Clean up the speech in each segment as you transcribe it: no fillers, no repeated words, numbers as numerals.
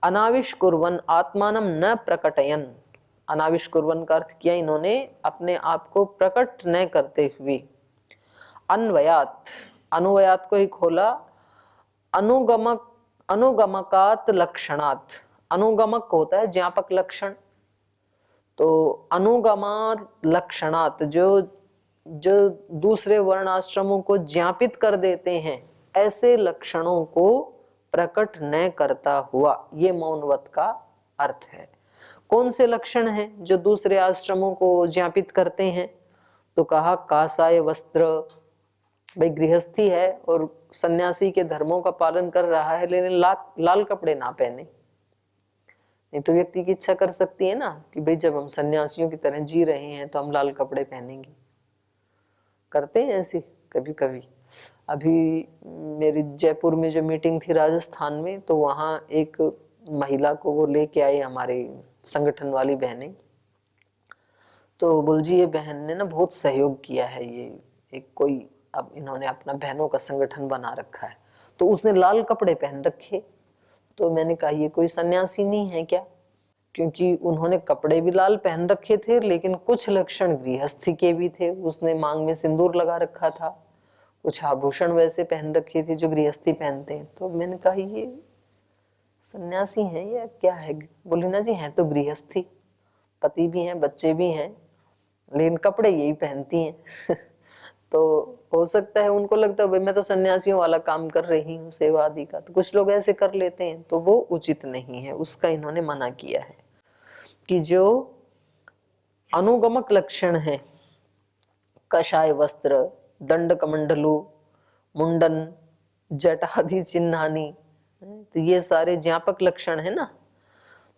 अनाविष्कुर्वन् आत्मानं न प्रकटयन्। अनाविष्कुर्वन् का अर्थ किया इन्होंने अपने आप को प्रकट न करते हुए। अन्वयात, अनुवयात को ही खोला, अनुगमक अनुगमकात लक्षणात। अनुगमक होता है ज्ञापक लक्षण, तो अनुगमात लक्षणात जो जो दूसरे वर्ण आश्रमों को ज्ञापित कर देते हैं, ऐसे लक्षणों को प्रकट न करता हुआ, ये मौनव्रत का अर्थ है। कौन से लक्षण हैं जो दूसरे आश्रमों को ज्ञापित करते हैं? तो कहा कासाय वस्त्र, भाई गृहस्थी है और सन्यासी के धर्मों का पालन कर रहा है, लेकिन लाल कपड़े ना पहने। नहीं तो व्यक्ति की इच्छा कर सकती है ना कि भाई जब हम सन्यासियों की तरह जी रहे हैं तो हम लाल कपड़े पहनेंगे, करते हैं ऐसे कभी कभी। अभी मेरी जयपुर में जो मीटिंग थी राजस्थान में, तो वहाँ एक महिला को वो लेके आए हमारे संगठन वाली बहनें, तो बोल जी ये बहन ने ना बहुत सहयोग किया है, ये एक कोई अब इन्होंने अपना बहनों का संगठन बना रखा है, तो उसने लाल कपड़े पहन रखे। तो मैंने कहा ये कोई सन्यासी नहीं है क्या? क्योंकि उन्होंने कपड़े भी लाल पहन रखे थे, लेकिन कुछ लक्षण गृहस्थी के भी थे। उसने मांग में सिंदूर लगा रखा था, कुछ आभूषण वैसे पहन रखे थे जो गृहस्थी पहनते हैं। तो मैंने कहा ये सन्यासी हैं या क्या है? बोली ना जी हैं तो गृहस्थी, पति भी हैं, बच्चे भी हैं, लेकिन कपड़े यही पहनती हैं। तो हो सकता है उनको लगता है भाई मैं तो सन्यासियों वाला काम कर रही हूँ, सेवा आदि का, तो कुछ लोग ऐसे कर लेते हैं, तो वो उचित नहीं है। उसका इन्होंने मना किया है कि जो अनुगमक लक्षण है, कषाय वस्त्र, दंड कमंडलू, मुंडन, जटादि चिन्हानी, तो ये सारे ज्ञापक लक्षण है ना,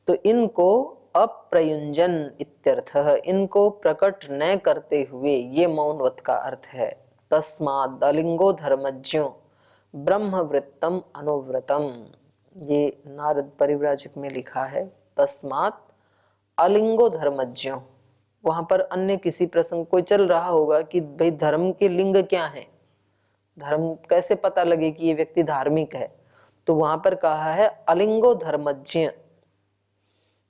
तो इनको अप्रयुंजन इत्यर्थः, इनको प्रकट न करते हुए ये मौनव्रत का अर्थ है। तस्माद् अलिंगो धर्मज्ञो ब्रह्मवृत्तम अनुव्रतम, ये नारद परिव्राजक में लिखा है। तस्मात् अलिंगो धर्मज्ञो, वहां पर अन्य किसी प्रसंग कोई चल रहा होगा कि भाई धर्म के लिंग क्या है, धर्म कैसे पता लगे कि ये व्यक्ति धार्मिक है, तो वहां पर कहा है अलिंगो धर्मज्ञ।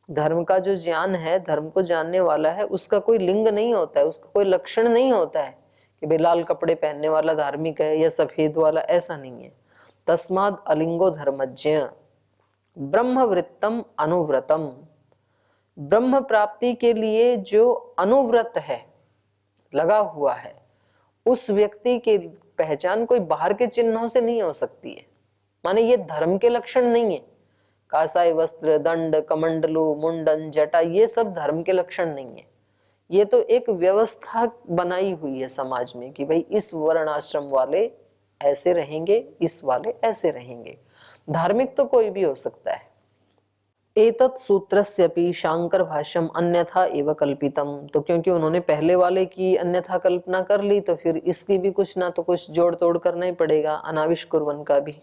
धर्म का जो ज्ञान है, धर्म को जानने वाला है, उसका कोई लिंग नहीं होता है, उसका कोई लक्षण नहीं होता है कि भाई लाल कपड़े पहनने वाला धार्मिक है या सफेद वाला, ऐसा नहीं है। तस्माद अलिंगो धर्मज्ञ ब्रह्मवृत्तम अनुव्रतम, ब्रह्म प्राप्ति के लिए जो अनुव्रत है, लगा हुआ है, उस व्यक्ति की पहचान कोई बाहर के चिन्हों से नहीं हो सकती है। माने ये धर्म के लक्षण नहीं है। कासाई वस्त्र, दंड, कमंडलू, मुंडन, जटा, ये सब धर्म के लक्षण नहीं है। ये तो एक व्यवस्था बनाई हुई है समाज में कि भाई इस वर्ण आश्रम वाले ऐसे रहेंगे, इस वाले ऐसे रहेंगे। धार्मिक तो कोई भी हो सकता है। एतत् सूत्रस्यपि शांकर भाष्यम अन्यथा एव कल्पितम, तो क्योंकि उन्होंने पहले वाले की अन्यथा कल्पना कर ली, तो फिर इसकी भी कुछ ना तो कुछ जोड़ तोड़ करना ही पड़ेगा, अनाविष्कुर्वन का भी।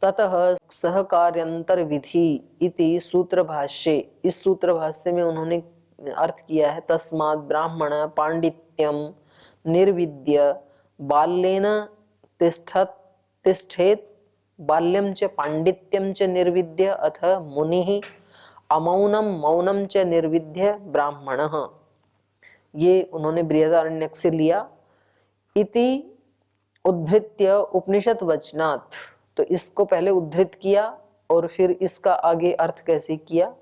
ततः सहकार्यंतर विधि इति सूत्र भाष्ये, इस सूत्र भाष्य में उन्होंने अर्थ किया है तस्मात् ब्राह्मण पांडित्यम निर्विद्य बाल्येन तिष्ठेत, बाल्यम च पांडित्यम च निर्विद्य अथ मुनिः अमौनम मौनम च निर्विद्य ब्राह्मणः, ये उन्होंने बृहदारण्यक से लिया। इति उद्धृत्य उपनिषद वचनात्, तो इसको पहले उद्धृत किया और फिर इसका आगे अर्थ कैसे किया,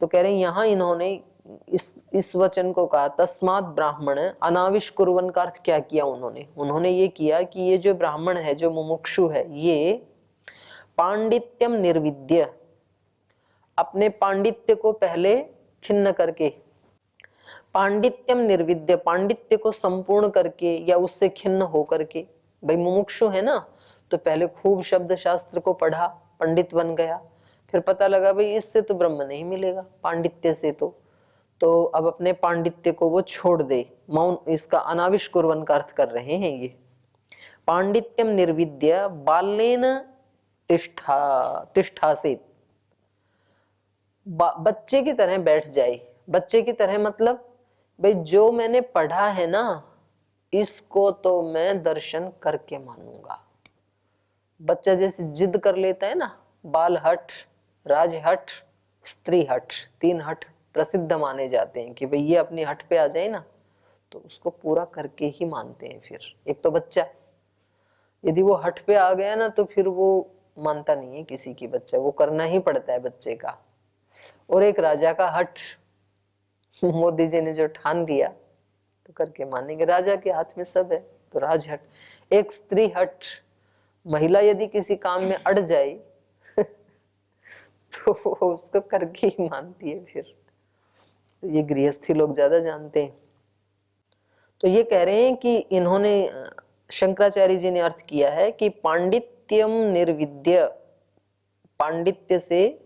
तो कह रहे हैं यहाँ इन्होंने इस वचन को कहा तस्मात् ब्राह्मण अनाविष्कुर्वन का अर्थ क्या किया उन्होंने ये किया कि ये जो ब्राह्मण है, जो मुमुक्षु है, ये पांडित्यम निर्विद्य, अपने पांडित्य को पहले खिन्न करके, पांडित्यम निर्विद्य, पांडित्य को संपूर्ण करके या उससे खिन्न होकर के, भाई मुमुक्षु है ना, तो पहले खूब शब्द शास्त्र को पढ़ा, पंडित बन गया, फिर पता लगा भाई इससे तो ब्रह्म नहीं मिलेगा पांडित्य से, तो अब अपने पांडित्य को वो छोड़ दे। मौन, इसका अनाविष्कुर्वन का अर्थ कर रहे हैं ये। पांडित्यम निर्विद्य बाल्येन तिष्ठासेत, बच्चे की तरह बैठ जाए। बच्चे की तरह मतलब भाई जो मैंने पढ़ा है ना, इसको तो मैं दर्शन करके मानूंगा। बच्चा जैसे जिद कर लेता है ना, बाल हट राजहठ, स्त्री हठ, 3 हठ प्रसिद्ध माने जाते हैं कि भाई ये अपनी हठ पे आ जाए ना तो उसको पूरा करके ही मानते हैं। फिर एक तो बच्चा, यदि वो हठ पे आ गया ना तो फिर वो मानता नहीं है किसी की बच्चा, वो करना ही पड़ता है बच्चे का। और एक राजा का हठ, मोदी जी ने जो ठान लिया तो करके मानेंगे, राजा के हाथ में सब है तो राजहट। एक स्त्री हट, महिला यदि किसी काम में अड़ जाए तो वो उसको करके ही मानती है। फिर ये गृहस्थी लोग ज्यादा जानते हैं। तो ये कह रहे हैं कि इन्होंने, शंकराचार्य जी ने अर्थ किया है कि पांडित्यम निर्विद्य, पांडित्य से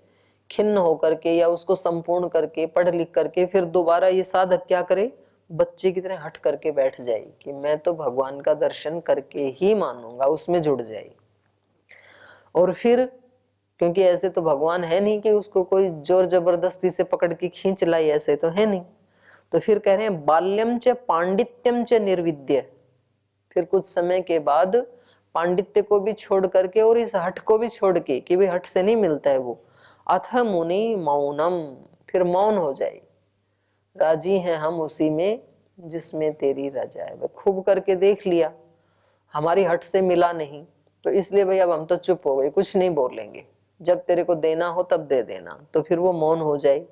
खिन्न होकर के या उसको संपूर्ण करके पढ़ लिख करके फिर दोबारा ये साधक क्या करे, बच्चे की तरह हट करके बैठ जाए कि मैं तो भगवान का दर्शन करके ही मानूंगा, उसमें जुड़ जाए। और फिर क्योंकि ऐसे तो भगवान है नहीं कि उसको कोई जोर जबरदस्ती से पकड़ के खींच लाई, ऐसे तो है नहीं। तो फिर कह रहे हैं बाल्यम च पांडित्यम च निर्विद्य, फिर कुछ समय के बाद पांडित्य को भी छोड़ करके और इस हठ को भी छोड़ के कि भाई हठ से नहीं मिलता है वो, अथ मुनि मौनम, फिर मौन हो जाए, राजी हैं हम उसी में जिसमें तेरी रजा है। खूब करके देख लिया, हमारी हट से मिला नहीं तो इसलिए भाई अब हम तो चुप हो गए, कुछ नहीं बोलेंगे, जब तेरे को देना हो तब दे देना। तो फिर वो मौन हो जाए।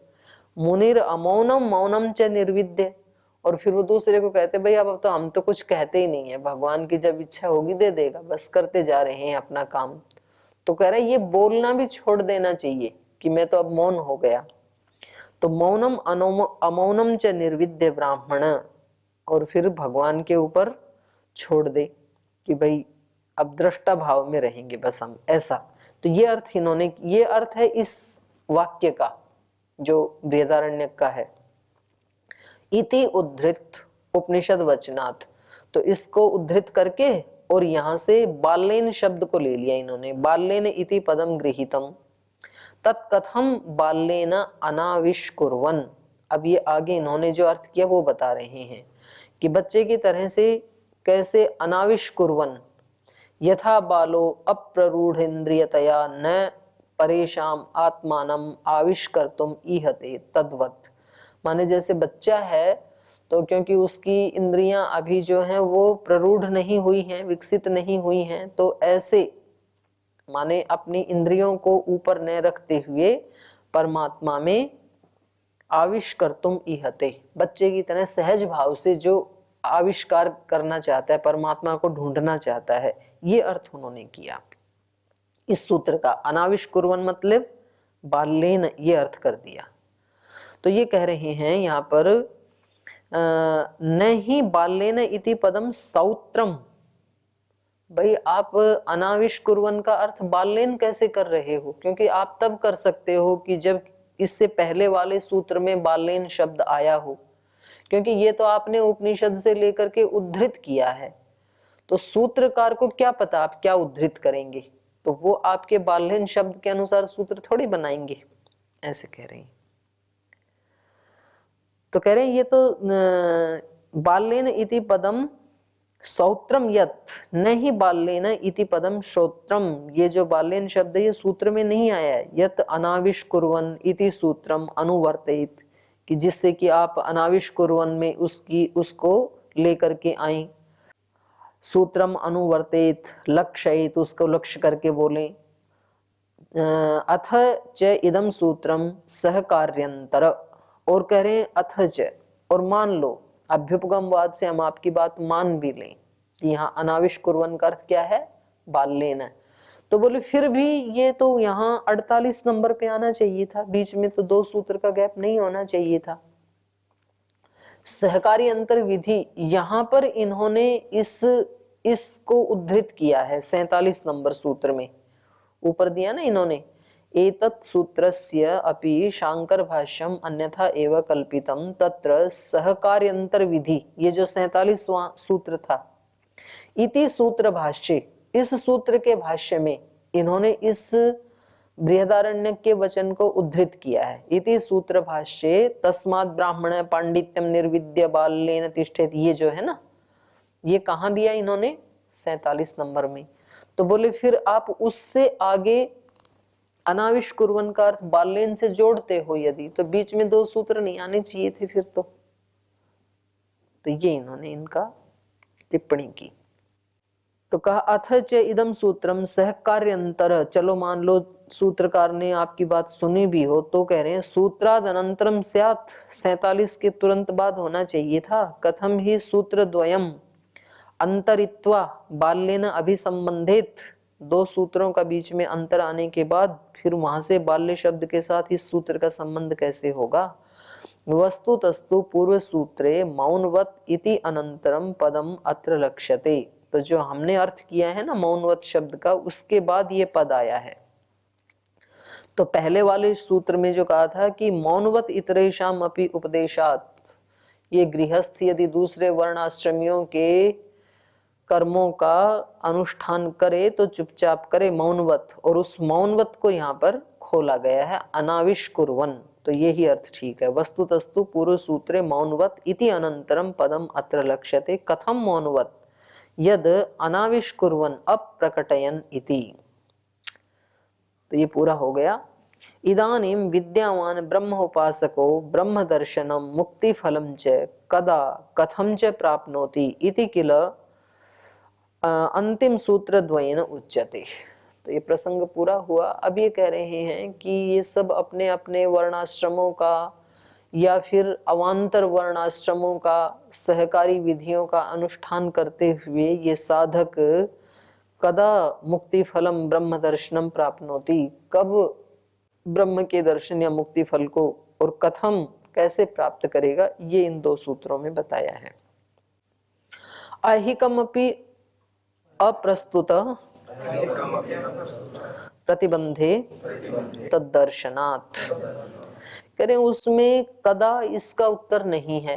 मुनिर अमौनम मौनम च निर्विद्य, और फिर वो दूसरे को कहते भाई अब तो हम तो कुछ कहते ही नहीं है, भगवान की जब इच्छा होगी दे देगा, बस करते जा रहे हैं अपना काम। तो कह रहे ये बोलना भी छोड़ देना चाहिए कि मैं तो अब मौन हो गया। तो मौनम अमौनम च निर्विद्य ब्राह्मण, और फिर भगवान के ऊपर छोड़ दे कि भाई अब दृष्टा भाव में रहेंगे बस हम, ऐसा। तो ये अर्थ इन्होंने, ये अर्थ है इस वाक्य का जो बृहदारण्यक का है। इति उद्धृत उपनिषद वचनात्, तो इसको उद्धृत करके और यहां से बालेन शब्द को ले लिया इन्होंने, बालेन इति पदम गृहीतम तत्कथम बालेन अनाविष्कुर्वन। अब ये आगे इन्होंने जो अर्थ किया वो बता रहे हैं कि बच्चे की तरह से कैसे अनाविष्कुर्वन, यथा बालो अप्ररूढ़ेन्द्रियतया न परेशान आत्मानम आविष्कर्तुम ईहते तद्वत्। माने जैसे बच्चा है तो क्योंकि उसकी इंद्रियां अभी जो हैं वो प्ररूढ़ नहीं हुई हैं, विकसित नहीं हुई हैं, तो ऐसे माने अपनी इंद्रियों को ऊपर न रखते हुए परमात्मा में आविष्कर्तुम ईहते, बच्चे की तरह सहज भाव से जो आविष्कार करना चाहता है, परमात्मा को ढूंढना चाहता है, ये अर्थ उन्होंने किया इस सूत्र का। अनाविष्कुर्वन मतलब बाल्येन, ये अर्थ कर दिया। तो ये कह रहे हैं यहाँ पर न ही बाल्येन इति पदम सौत्रम, भाई आप अनाविष्कुर्वन का अर्थ बाल्येन कैसे कर रहे हो, क्योंकि आप तब कर सकते हो कि जब इससे पहले वाले सूत्र में बाल्येन शब्द आया हो, क्योंकि ये तो आपने उपनिषद से लेकर के उद्धृत किया है, तो सूत्रकार को क्या पता आप क्या उद्धृत करेंगे, तो वो आपके बाल्येन शब्द के अनुसार सूत्र थोड़ी बनाएंगे, ऐसे कह रहे हैं। तो कह रहे हैं ये तो बाल्येन इति पदम सौत्रम यत, नहीं बाल्येन इति पदम श्रोत्रम, ये जो बाल्येन शब्द है ये सूत्र में नहीं आया है। यत अनाविष्कुर्वन इति सूत्रम अनुवर्तयित, कि जिससे कि आप अनाविष्कुर्वन में उसको लेकर के आए। सूत्रम अनुवर्तयित लक्ष्यित, उसको लक्ष्य करके बोले। अथ च इदम सूत्रम सहकार्यंतर, और कह रहे हैं अथ च, और मान लो, अभ्युपगमवाद से हम आपकी बात मान भी लें कि यहाँ अनाविष्कुर्वन का अर्थ क्या है, बाल्येन, तो बोले फिर भी ये तो यहाँ 48 नंबर पे आना चाहिए था, बीच में तो 2 सूत्र का गैप नहीं होना चाहिए था। सहकारी अंतर विधि, यहाँ पर इन्होंने इसको उद्धृत किया है 47 नंबर सूत्र में, ऊपर दिया ना इन्होंने, एतत् सूत्रस्य अपि शांकर भाष्यम अन्यथा एव कल्पितम तत्र सहकार्यंतर विधि, ये जो 47वां सूत्र था, इति सूत्र भाष्य, इस सूत्र के भाष्य में इन्होंने इस बृहदारण्यक के वचन को उद्धृत किया है। इति सूत्र भाष्ये तस्मात् ब्राह्मण पांडित्यम निर्विद्य बाल्येन तिष्ठेत, ये जो है ना, ये कहाँ दिया इन्होंने, 47 नंबर में। तो बोले फिर आप उससे आगे अनाविष्कुर्वन् का अर्थ बाल्येन से जोड़ते हो यदि, तो बीच में 2 सूत्र नहीं आने चाहिए थे फिर तो ये इन्होंने इनका टिप्पणी की। तो कहा अथ च इदम सूत्रम सहकार्यंतर, चलो मान लो सूत्रकार ने आपकी बात सुनी भी हो, तो कह रहे हैं सूत्राद अनंतरम स्यात्, 47 के तुरंत बाद होना चाहिए था। कथम ही सूत्र द्वयम अंतरित्वा बाल्येन अभिसंबंधित, 2 सूत्रों का बीच में अंतर आने के बाद फिर वहां से बाल्य शब्द के साथ इस सूत्र का संबंध कैसे होगा। वस्तुतस्तु पूर्व सूत्रे मौनवत इति अनंतरम पदम अत्र लक्ष्यते, तो जो हमने अर्थ किया है ना मौनवत शब्द का, उसके बाद ये पद आया है। तो पहले वाले सूत्र में जो कहा था कि मौनवत इतरेषाम अपि उपदेशात्, ये गृहस्थ यदि दूसरे वर्णाश्रमियों के कर्मों का अनुष्ठान करे तो चुपचाप करे मौनवत, और उस मौनवत को यहाँ पर खोला गया है अनाविष्कुर्वन्, तो यही अर्थ ठीक है। वस्तुतस्तु पूर्व सूत्रे मौनवत इति अनंतरम पदम अत्र लक्ष्यते, कथम मौनवत यद अनाविष्कुर्वन् अप्रकटयन् इति। तो ये पूरा हो गया। इदानीं विद्यावान ब्रह्म उपासको ब्रह्म दर्शनम मुक्ति फलम च कदा कथम च प्राप्नोति इति किल अंतिम सूत्र द्वयेन उच्यते। तो ये प्रसंग पूरा हुआ। अब ये कह रहे हैं कि ये सब अपने अपने वर्णाश्रमों का या फिर अवान्तर वर्णाश्रमों का सहकारी विधियों का अनुष्ठान करते हुए ये साधक कदा मुक्ति फलम ब्रह्म दर्शनम प्राप्नोति, कब ब्रह्म के दर्शन या मुक्ति फल को और कथम कैसे प्राप्त करेगा, ये इन 2 सूत्रों में बताया है। ऐहिकमपि अप्रस्तुत प्रतिबंधे तद्दर्शनात्, करें उसमें कदा इसका उत्तर नहीं है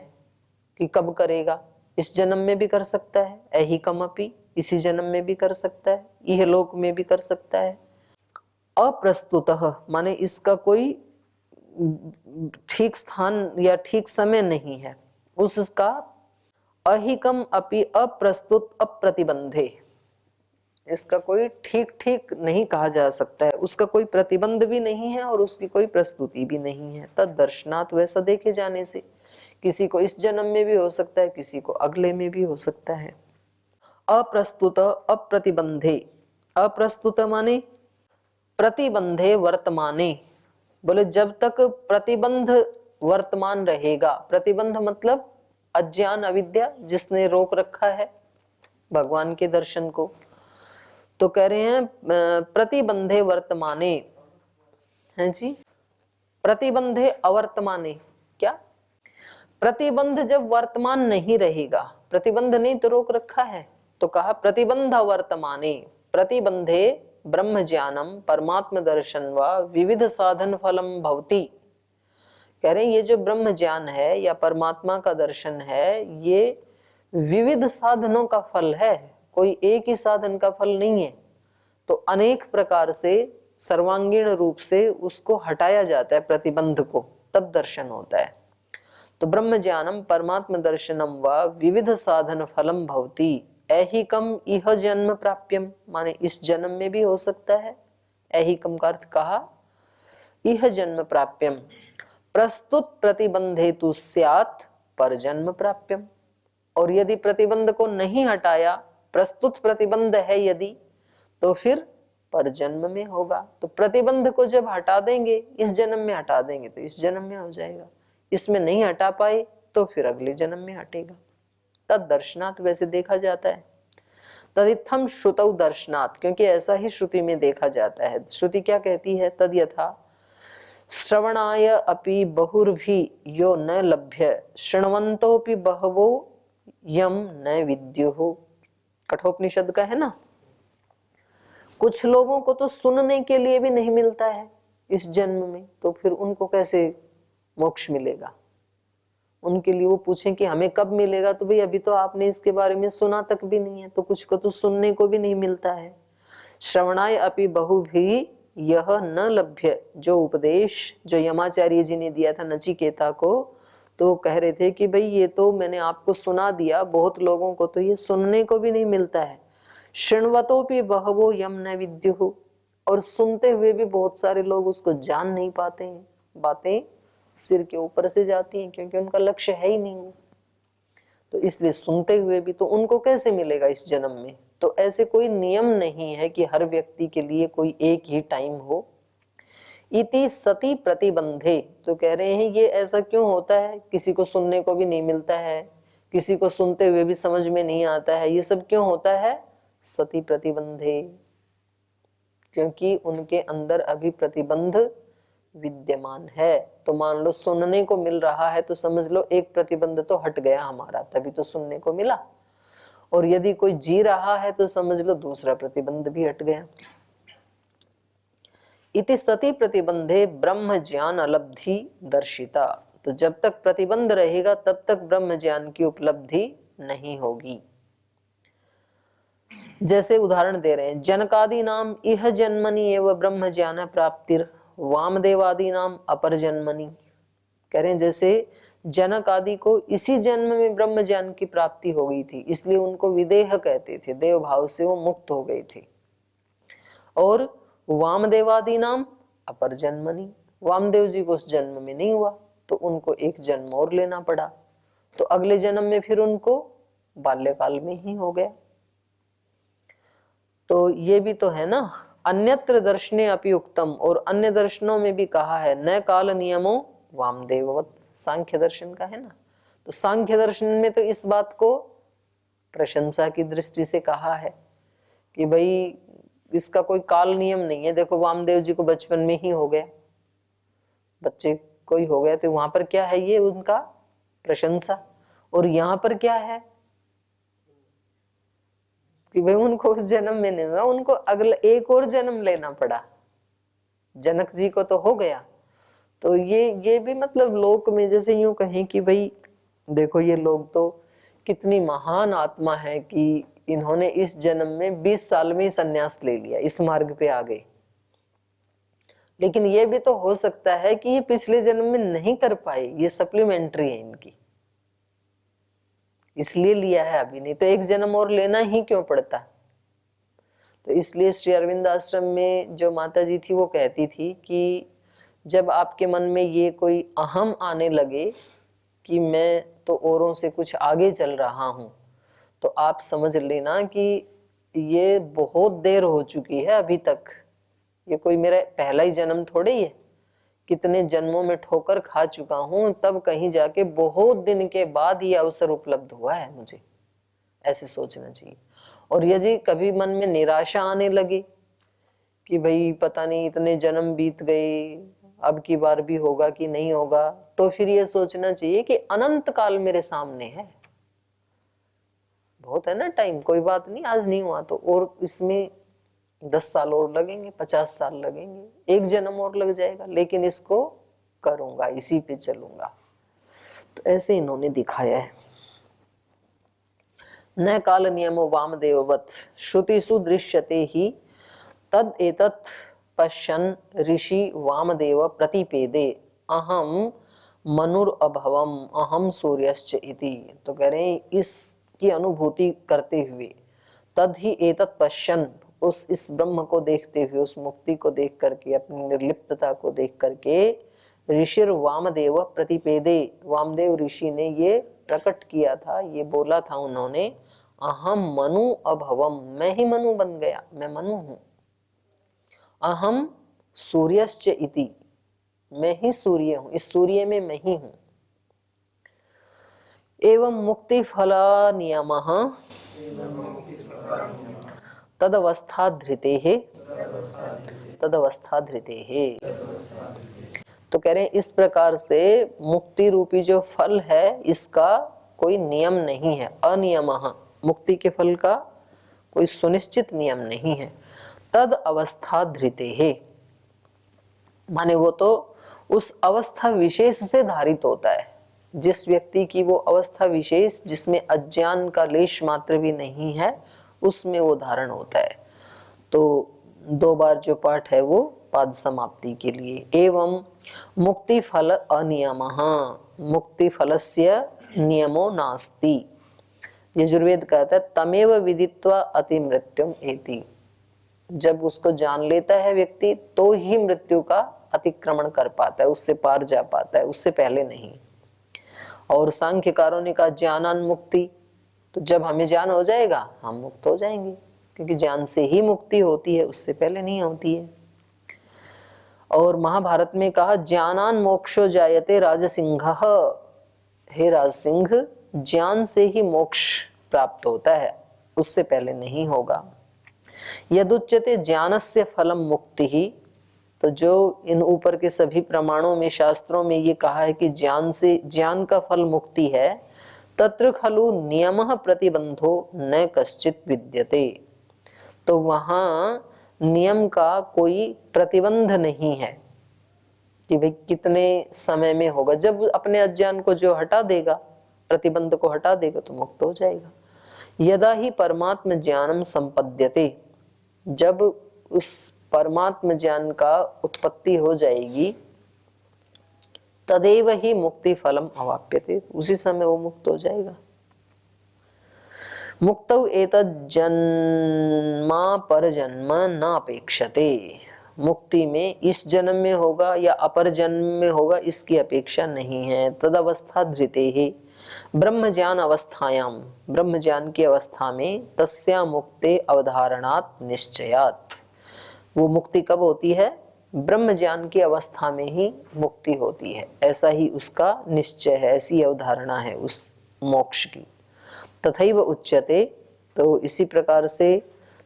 कि कब करेगा। इस जन्म में भी कर सकता है, ऐहिकमपि इसी जन्म में भी कर सकता है, इहलोक में भी कर सकता है। अप्रस्तुतः माने इसका कोई ठीक स्थान या ठीक समय नहीं है उसका। अहिकम अपि अप्रस्तुत अप्रतिबंधे, इसका कोई ठीक नहीं कहा जा सकता है, उसका कोई प्रतिबंध भी नहीं है और उसकी कोई प्रस्तुति भी नहीं है। तद दर्शनात्, वैसा देखे जाने से किसी को इस जन्म में भी हो सकता है, किसी को अगले में भी हो सकता है। अप्रस्तुत अप्रतिबंधे, अप्रस्तुत माने प्रतिबंधे वर्तमाने, बोले जब तक प्रतिबंध वर्तमान रहेगा, प्रतिबंध मतलब अज्ञान अविद्या जिसने रोक रखा है भगवान के दर्शन को, तो कह रहे हैं प्रतिबंधे वर्तमाने, हैं जी, प्रतिबंधे अवर्तमाने, क्या प्रतिबंध जब वर्तमान नहीं रहेगा, प्रतिबंध नहीं तो रोक रखा है, तो कहा प्रतिबंध अवर्तमाने, प्रतिबंधे ब्रह्म ज्ञानम परमात्म दर्शन व विविध साधन फलम भवति। कह रहे हैं ये जो ब्रह्म ज्ञान है या परमात्मा का दर्शन है, ये विविध साधनों का फल है, कोई एक ही साधन का फल नहीं है। तो अनेक प्रकार से सर्वांगीण रूप से उसको हटाया जाता है प्रतिबंध को, तब दर्शन होता है। तो ब्रह्म ज्ञानम परमात्म दर्शनम व विविध साधन फलम भवति ऐहिकम इह जन्म प्राप्यम, माने इस जन्म में भी हो सकता है। ऐहिकम का अर्थ कहा इह जन्म प्राप्यम, प्रस्तुत प्रतिबंधेतु स्यात् पर जन्म प्राप्यम, और यदि प्रतिबंध को नहीं हटाया, प्रस्तुत प्रतिबंध है यदि, तो फिर पर जन्म में होगा। तो प्रतिबंध को जब हटा देंगे, इस जन्म में हटा देंगे तो इस जन्म में हो जाएगा, इसमें नहीं हटा पाए तो फिर अगले जन्म में हटेगा। तद दर्शनात्, वैसे देखा जाता है। तदित्थम श्रुतौ दर्शनात्, क्योंकि ऐसा ही श्रुति में देखा जाता है। श्रुति क्या कहती है, तद यथा श्रवणाय अपि बहुर्भि यो न लभ्य शृण्वन्तोऽपि बहवो यम न विद्युः, कठोपनिषद का है ना। कुछ लोगों को तो सुनने के लिए भी नहीं मिलता है इस जन्म में, तो फिर उनको कैसे मोक्ष मिलेगा। उनके लिए वो पूछें कि हमें कब मिलेगा, तो भाई अभी तो आपने इसके बारे में सुना तक भी नहीं है, तो कुछ को तो सुनने को भी नहीं मिलता है। श्रवणाय अपि बहुभी यह न लभ्य, जो उपदेश जो यमाचार्य जी ने दिया था नचिकेता को, तो कह रहे थे कि भाई ये तो मैंने आपको सुना दिया, बहुत लोगों को तो ये सुनने को भी नहीं मिलता है। शृण्वतोपि बहवो यम न विद्युः, और सुनते हुए भी बहुत सारे लोग उसको जान नहीं पाते हैं, बातें सिर के ऊपर से जाती हैं क्योंकि उनका लक्ष्य है ही नहीं वो। तो इसलिए सुनते हुए भी तो उनको कैसे मिलेगा इस जन्म में। तो ऐसे कोई नियम नहीं है कि हर व्यक्ति के लिए कोई एक ही टाइम हो। इति सती प्रतिबंधे, तो कह रहे हैं ये ऐसा क्यों होता है, किसी को सुनने को भी नहीं मिलता है, किसी को सुनते हुए भी समझ में नहीं आता है, ये सब क्यों होता है? सती प्रतिबंधे, क्योंकि उनके अंदर अभी प्रतिबंध विद्यमान है। तो मान लो सुनने को मिल रहा है तो समझ लो एक प्रतिबंध तो हट गया हमारा, तभी तो सुनने को मिला। और यदि कोई जी रहा है तो समझ लो दूसरा प्रतिबंध भी हट गया। इति सती प्रतिबंधे ब्रह्म ज्ञान अलब्धि दर्शिता, तो जब तक प्रतिबंध रहेगा तब तक ब्रह्म ज्ञान की उपलब्धि नहीं होगी। जैसे उदाहरण दे रहे हैं, जनकादि नाम इह जन्मनि एवं ब्रह्म ज्ञान प्राप्तिर वामदेवादि नाम अपर जन्मनि। कह रहे हैं जैसे जनक आदि को इसी जन्म में ब्रह्म ज्ञान की प्राप्ति हो गई थी, इसलिए उनको विदेह कहते थे, देव भाव से वो मुक्त हो गए थे। और वामदेवादि नाम अपर जन्मनि, वामदेव जी को उस जन्म में नहीं हुआ तो उनको एक जन्म और लेना पड़ा, तो अगले जन्म में फिर उनको बाल्यकाल में ही हो गया। तो ये भी तो है ना, अन्यत्र दर्शने अपि उक्तम, और अन्य दर्शनों में भी कहा है न काल नियमो वामदेववत, सांख्य दर्शन का है ना। तो सांख्य दर्शन में तो इस बात को प्रशंसा की दृष्टि से कहा है कि भाई इसका कोई काल नियम नहीं है। देखो वामदेव जी को बचपन में ही हो गया, बच्चे कोई हो गया, तो वहां पर क्या है, ये उनका प्रशंसा। और यहाँ पर क्या है कि भाई उनको उस जन्म में नहीं हुआ, उनको अगला एक और जन्म लेना पड़ा। जनक जी को तो हो गया, तो ये भी मतलब लोक में जैसे यूं कहें कि भाई देखो ये लोग तो कितनी महान आत्मा है कि इन्होंने इस जन्म में 20 साल में ही संन्यास ले लिया, इस मार्ग पे आ गए। लेकिन ये भी तो हो सकता है कि ये पिछले जन्म में नहीं कर पाए, ये सप्लीमेंट्री है इनकी, इसलिए लिया है अभी, नहीं तो एक जन्म और लेना ही क्यों पड़ता। तो इसलिए श्री अरविंद आश्रम में जो माता जी थी वो कहती थी कि जब आपके मन में ये कोई अहम आने लगे कि मैं तो औरों से कुछ आगे चल रहा हूं, तो आप समझ लेना कि ये बहुत देर हो चुकी है अभी तक, ये कोई मेरा पहला ही जन्म थोड़े ही है, कितने जन्मों में ठोकर खा चुका हूं, तब कहीं जाके बहुत दिन के बाद ये अवसर उपलब्ध हुआ है मुझे, ऐसे सोचना चाहिए। और यदि कभी मन में निराशा आने लगे कि भाई पता नहीं इतने जन्म बीत गए, अब की बार भी होगा कि नहीं होगा, तो फिर ये सोचना चाहिए कि अनंत काल मेरे सामने है, बहुत है ना टाइम, कोई बात नहीं, आज नहीं हुआ तो और इसमें 10 साल और लगेंगे, 50 साल लगेंगे, एक जन्म और लग जाएगा, लेकिन इसको करूंगा, इसी पे चलूंगा। तो ऐसे इन्होंने दिखाया है। न काल नियमो वामदेववत श्रुतिषु दृश्यते ही तद एतत् पश्यन् ऋषि वामदेव प्रतिपेदे अहम मनुरअभवम अहम सूर्यश्च इति। तो कह रहे हैं इसकी अनुभूति करते हुए, तद ही एतत् पश्यन्, उस इस ब्रह्म को देखते हुए, उस मुक्ति को देख करके, अपनी निर्लिप्तता को देख करके, ऋषिर वामदेव प्रतिपेदे, वामदेव ऋषि ने ये प्रकट किया था, ये बोला था उन्होंने, अहम मनु अभवम, मैं ही मनु बन गया, मैं मनु हूं। अहम सूर्यश्च इति, मैं ही सूर्य हूं, इस सूर्य में मैं ही हूं। एवं मुक्ति फला नियमः तदवस्था धृते, तदवस्था धृते। तो कह रहे हैं इस प्रकार से मुक्ति रूपी जो फल है इसका कोई नियम नहीं है, अनियमः, मुक्ति के फल का कोई सुनिश्चित नियम नहीं है। तद अवस्था धृते है, माने वो तो उस अवस्था विशेष से धारित होता है, जिस व्यक्ति की वो अवस्था विशेष जिसमें अज्ञान का लेश मात्र भी नहीं है, उसमें वो धारण होता है। तो 2 बार जो पाठ है वो पाद समाप्ति के लिए। एवं मुक्ति फल अनियमः, मुक्ति फलस्य नियमो नास्ति। यजुर्वेद कहता है तमेव विदित्वा अति मृत्युम एति, जब उसको जान लेता है व्यक्ति तो ही मृत्यु का अतिक्रमण कर पाता है, उससे पार जा पाता है, उससे पहले नहीं। और सांख्यकारों ने कहा ज्ञानान मुक्ति, तो जब हमें ज्ञान हो जाएगा हम मुक्त हो जाएंगे, क्योंकि ज्ञान से ही मुक्ति होती है, उससे पहले नहीं होती है। और महाभारत में कहा ज्ञानान मोक्षो जायते राजसिंह, हे राजसिंह ज्ञान से ही मोक्ष प्राप्त होता है, उससे पहले नहीं होगा। यदुच्यते ज्ञानस्य फलम मुक्ति ही, तो जो इन ऊपर के सभी प्रमाणों में शास्त्रों में ये कहा है कि ज्ञान का फल मुक्ति है, तत्र खलु नियमः प्रतिबंधो न कश्चित विद्यते, तो वहां नियम का कोई प्रतिबंध नहीं है कि भाई कितने समय में होगा। जब अपने अज्ञान को जो हटा देगा, प्रतिबंध को हटा देगा तो मुक्त हो जाएगा। यदा ही परमात्म ज्ञानम संपद्यते, जब उस परमात्म ज्ञान का उत्पत्ति हो जाएगी, तदेव ही मुक्ति फलम अवाप्यते, उसी समय वो मुक्त हो जाएगा। मुक्तौ एतद् जन्मा पर जन्म न अपेक्षते, मुक्ति में इस जन्म में होगा या अपर जन्म में होगा इसकी अपेक्षा नहीं है। तद अवस्था धृते ही ब्रह्म ज्ञान अवस्थायाम, ब्रह्म ज्ञान की अवस्था में तस्या मुक्ते अवधारणात् निश्चयात्, वो मुक्ति कब होती है? ब्रह्म ज्ञान की अवस्था में ही मुक्ति होती है, ऐसा ही उसका निश्चय है, ऐसी अवधारणा है उस मोक्ष की। तथैव उच्यते, तो इसी प्रकार से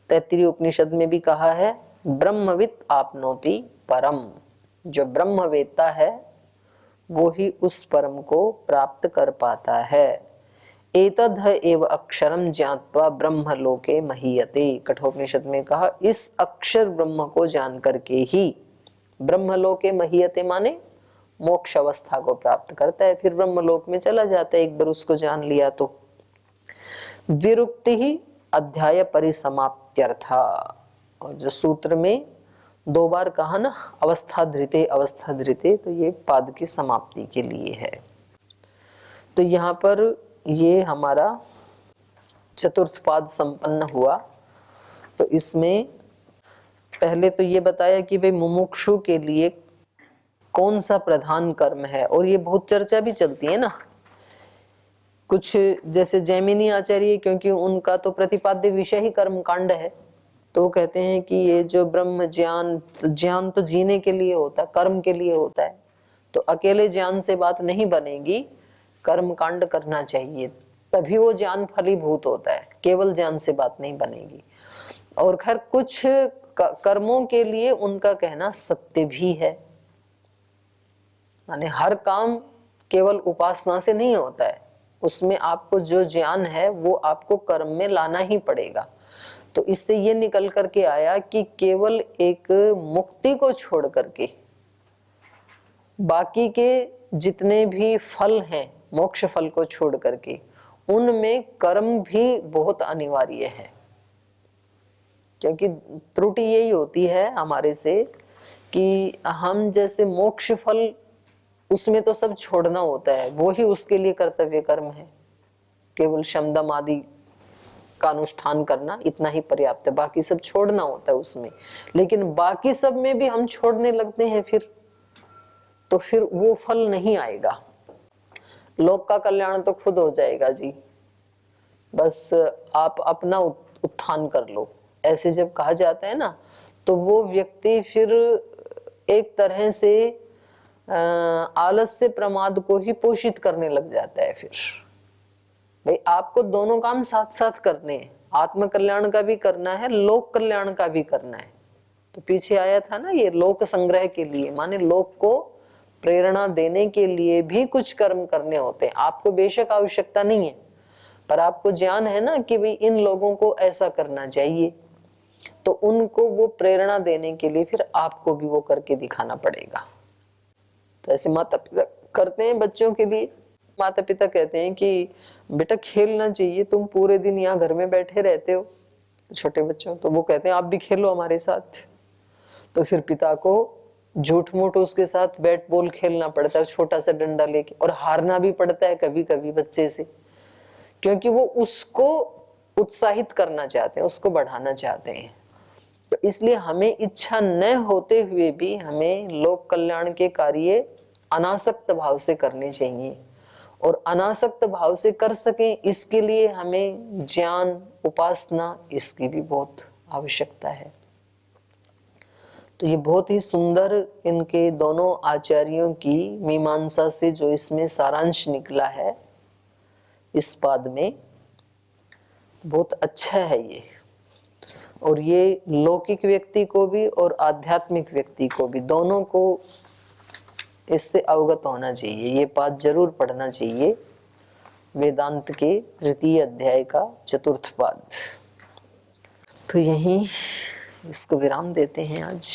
तैत्तिरीय उपनिषद में भी कहा है ब्रह्मवित् आपनोति परम, जो ब्रह्म वेत्ता है वो ही उस परम को प्राप्त कर पाता है। एतद् एव अक्षरम ज्ञात्वा ब्रह्म लोके महीयते, कठोपनिषद में कहा इस अक्षर ब्रह्म को जान करके ही ब्रह्म लोके महीयते माने मोक्ष अवस्था को प्राप्त करता है, फिर ब्रह्म लोक में चला जाता है एक बार उसको जान लिया तो। विरुक्ति ही अध्याय परिसमाप्त्यर्था, और जो सूत्र में 2 बार कहा ना अवस्था धृते अवस्था धृते, तो ये पाद की समाप्ति के लिए है। तो यहाँ पर ये हमारा चतुर्थ पाद संपन्न हुआ। तो इसमें पहले तो ये बताया कि भाई मुमुक्षु के लिए कौन सा प्रधान कर्म है, और ये बहुत चर्चा भी चलती है ना। कुछ जैसे जैमिनी आचार्य, क्योंकि उनका तो प्रतिपाद्य विषय ही कर्म कांड है, तो वो कहते हैं कि ये जो ब्रह्म ज्ञान, ज्ञान तो जीने के लिए होता है, कर्म के लिए होता है, तो अकेले ज्ञान से बात नहीं बनेगी, कर्म कांड करना चाहिए, तभी वो ज्ञान फलीभूत होता है, केवल ज्ञान से बात नहीं बनेगी। और खैर कुछ कर्मों के लिए उनका कहना सत्य भी है, माने हर काम केवल उपासना से नहीं होता है, उसमें आपको जो ज्ञान है वो आपको कर्म में लाना ही पड़ेगा। तो इससे ये निकल करके आया कि केवल एक मुक्ति को छोड़ करके बाकी के जितने भी फल हैं, मोक्ष फल को छोड़ करके, उनमें कर्म भी बहुत अनिवार्य है। क्योंकि त्रुटि यही होती है हमारे से कि हम जैसे मोक्ष फल उसमें तो सब छोड़ना होता है, वो ही उसके लिए कर्तव्य कर्म है, केवल शमदम आदि का अनुष्ठान करना इतना ही पर्याप्त है, बाकी सब छोड़ना होता है उसमें। लेकिन बाकी सब में भी हम छोड़ने लगते हैं फिर, तो फिर वो फल नहीं आएगा। लोक का कल्याण तो खुद हो जाएगा जी, बस आप अपना उत्थान कर लो, ऐसे जब कहा जाता है ना, तो वो व्यक्ति फिर एक तरह से आलस्य प्रमाद को ही पोषित करने लग जाता है। फिर भाई आपको दोनों काम साथ साथ करने हैं, आत्म कल्याण का भी करना है, लोक कल्याण का भी करना है। तो पीछे आया था ना ये लोक संग्रह के लिए, माने लोक को प्रेरणा देने के लिए भी कुछ कर्म करने होते हैं। आपको बेशक आवश्यकता नहीं है, पर आपको ज्ञान है ना कि भाई इन लोगों को ऐसा करना चाहिए, तो उनको वो प्रेरणा देने के लिए फिर आपको भी वो करके दिखाना पड़ेगा। तो ऐसे माता पिता करते हैं बच्चों के लिए। माता पिता कहते हैं कि बेटा खेलना चाहिए, तुम पूरे दिन यहाँ घर में बैठे रहते हो, छोटे बच्चों, तो वो कहते हैं आप भी खेलो हमारे साथ। तो फिर पिता को झूठ मूठ उसके साथ बैट बॉल खेलना पड़ता है, छोटा सा डंडा लेके, और हारना भी पड़ता है कभी कभी बच्चे से, क्योंकि वो उसको उत्साहित करना चाहते हैं, उसको बढ़ाना चाहते हैं। तो इसलिए हमें इच्छा न होते हुए भी हमें लोक कल्याण के कार्य अनासक्त भाव से करने चाहिए, और अनासक्त भाव से कर सकें इसके लिए हमें ज्ञान, उपासना, इसकी भी बहुत आवश्यकता है। तो ये बहुत ही सुंदर इनके दोनों आचार्यों की मीमांसा से जो इसमें सारांश निकला है इस पाद में, बहुत अच्छा है ये। और ये लौकिक व्यक्ति को भी और आध्यात्मिक व्यक्ति को भी, दोनों को इससे अवगत होना चाहिए। ये पाठ जरूर पढ़ना चाहिए, वेदांत के तृतीय अध्याय का चतुर्थ पाद। तो यहीं इसको विराम देते हैं आज।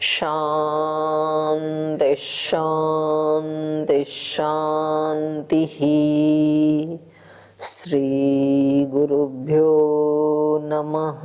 शांति शांति शांति। श्री गुरुभ्यो नमः।